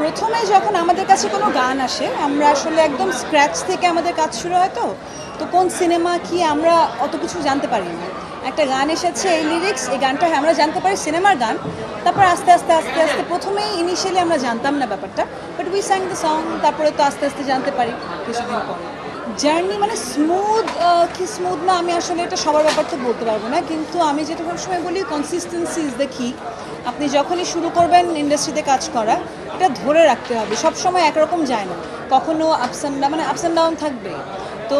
প্রথমে যখন আমাদের কাছে কোনো গান আসে আমরা আসলে একদম স্ক্র্যাচ থেকে আমাদের কাজ শুরু হয় তো কোন সিনেমা কি আমরা অত কিছু জানতে পারি না। একটা গান এসেছে, এই লিরিক্স, এই গানটা আমরা জানতে পারি সিনেমার গান। তারপর আস্তে আস্তে আস্তে আস্তে প্রথমেই ইনিশিয়ালি আমরা জানতাম না ব্যাপারটা, বাট উই স্যাং দ্য সং, তারপরে তো আস্তে আস্তে জানতে পারি কিছুদিন পরে। জার্নি মানে স্মুথ কি স্মুথ না, আমি আসলে এটা সবার ব্যাপার তো বলতে পারবো না, কিন্তু আমি যেটা সবসময় বলি কনসিস্টেন্সি ইজ দ্য কি। আপনি যখনই শুরু করবেন ইন্ডাস্ট্রিতে কাজ করা, এটা ধরে রাখতে হবে। সবসময় একরকম যায় না, কখনো আপস অ্যান্ড ডাউন থাকবে। তো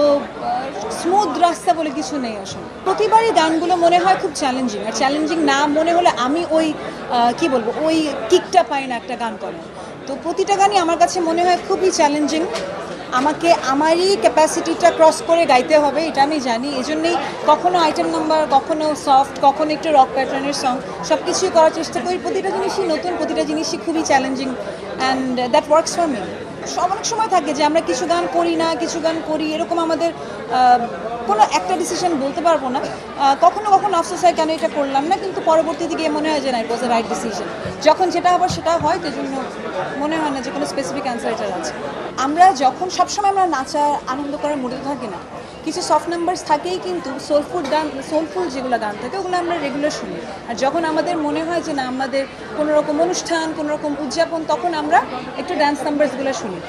স্মুথ রাস্তা বলে কিছু নেই আসলে। প্রতিবারই গানগুলো মনে হয় খুব চ্যালেঞ্জিং, আর চ্যালেঞ্জিং না মনে হলে আমি ওই কি বলবো, ওই কিকটা পাই না একটা গান করার। তো প্রতিটা গানই আমার কাছে মনে হয় খুবই চ্যালেঞ্জিং। আমাকে আমারই ক্যাপাসিটিটা ক্রস করে গাইতে হবে, এটা আমি জানি। এই জন্যেই কখনো আইটেম নাম্বার, কখনো সফট, কখনো একটু রক প্যাটার্নের সং, সব কিছুই করার চেষ্টা করি। প্রতিটা জিনিসই নতুন, প্রতিটা জিনিসই খুবই challenging, and that works for me. অনেক সময় থাকে যে আমরা কিছু গান করি না, কিছু গান করি, এরকম আমাদের কোনো একটা ডিসিশন বলতে পারবো না। কখনো কখনো আফসোস হয় কেন এটা করলাম না, কিন্তু পরবর্তীতে গিয়ে মনে হয় যে না, ইট ওয়াজ দ্য রাইট ডিসিশন। যখন যেটা আবার সেটা হয়, তো জন্য মনে হয় না যে কোনো স্পেসিফিক অ্যান্সার এটার আছে। আমরা যখন সবসময় আমরা নাচা আনন্দ করার মুডে থাকি না, কিছু সফট নাম্বারস থাকেই, কিন্তু সোলফুল যেগুলো গান থাকে ওগুলো আমরা রেগুলার শুনি। আর যখন আমাদের মনে হয় যে না, আমাদের কোনো রকম অনুষ্ঠান, কোনো রকম উদযাপন, তখন আমরা একটু ড্যান্স নাম্বারসগুলো শুনি।